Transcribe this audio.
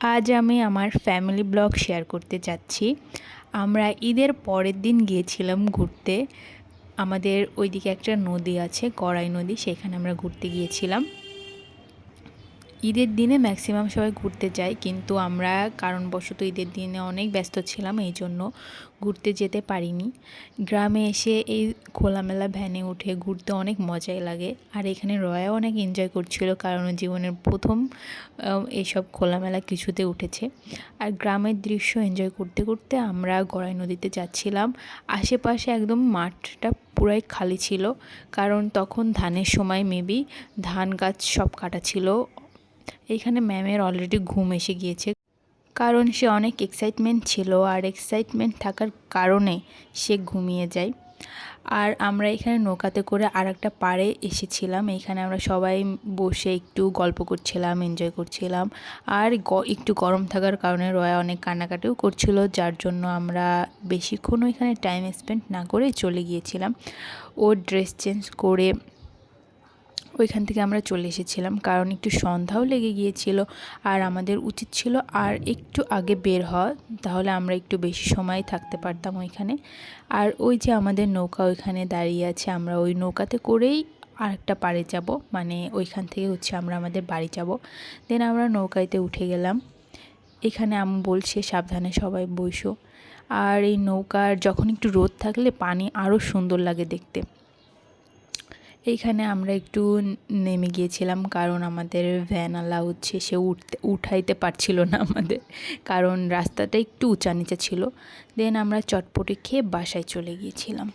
আজ আমি আমার ফ্যামিলি ব্লগ শেয়ার করতে যাচ্ছি। আমরা ঈদের পরের দিন গিয়েছিলাম ঘুরতে। আমাদের ওইদিকে একটা নদী আছে, গড়াই নদী, সেখানে আমরা ঘুরতে গিয়েছিলাম। ঈদের দিনে ম্যাক্সিমাম সবাই ঘুরতে যায়, কিন্তু আমরা কারণবশত ঈদের দিনে অনেক ব্যস্ত ছিলাম, এই জন্য ঘুরতে যেতে পারিনি। গ্রামে এসে এই খোলামেলা ভ্যানে উঠে ঘুরতে অনেক মজাই লাগে। আর এখানে রয়াও অনেক এনজয় করছিল, কারণ জীবনের প্রথম এইসব খোলামেলা কিছুতে উঠেছে। আর গ্রামের দৃশ্য এনজয় করতে করতে আমরা গড়াই নদীতে যাচ্ছিলাম। আশেপাশে একদম মাঠটা পুরাই খালি ছিল, কারণ তখন ধানের সময়, মেবি ধান গাছ সব কাটা ছিল। এইখানে ম্যামের অলরেডি ঘুম এসে গিয়েছে, কারণ সে অনেক এক্সাইটমেন্ট ছিল, আর এক্সাইটমেন্ট থাকার কারণে সে ঘুমিয়ে যায়। আর আমরা এখানে নৌকাতে করে আর একটা পাড়ে এসেছিলাম। এখানে আমরা সবাই বসে একটু গল্প করছিলাম, এনজয় করছিলাম। আর একটু গরম থাকার কারণে রয়া অনেক কান্নাকাটিও করছিল, যার জন্য আমরা বেশিক্ষণ ওইখানে টাইম স্পেন্ড না করে চলে গিয়েছিলাম। ও ড্রেস চেঞ্জ করে ওইখান থেকে আমরা চলে এসেছিলাম, কারণ একটু সন্ধ্যাও লেগে গিয়েছিল। আর আমাদের উচিত ছিল আর একটু আগে বের হওয়া, তাহলে আমরা একটু বেশি সময় থাকতে পারতাম ওইখানে। আর ওই যে আমাদের নৌকা ওইখানে দাঁড়িয়ে আছে, আমরা ওই নৌকাতে করেই আরেকটা পাড়ে যাব, মানে ওইখান থেকে আমরা আমাদের বাড়ি যাব। দেন আমরা নৌকাতে উঠে গেলাম। এখানে আম্মু বলছে সাবধানে সবাই বসো। আর এই নৌকার যখন একটু রোদ থাকলে পানি আরও সুন্দর লাগে দেখতে। এইখানে আমরা একটু নেমে গিয়েছিলাম, কারণ আমাদের ভ্যানওয়ালা সে উঠাইতে পারছিল না আমাদের, কারণ রাস্তাটা একটু উঁচা নিচা ছিল। দেন আমরা চটপটি খেয়ে বাসায় চলে গিয়েছিলাম।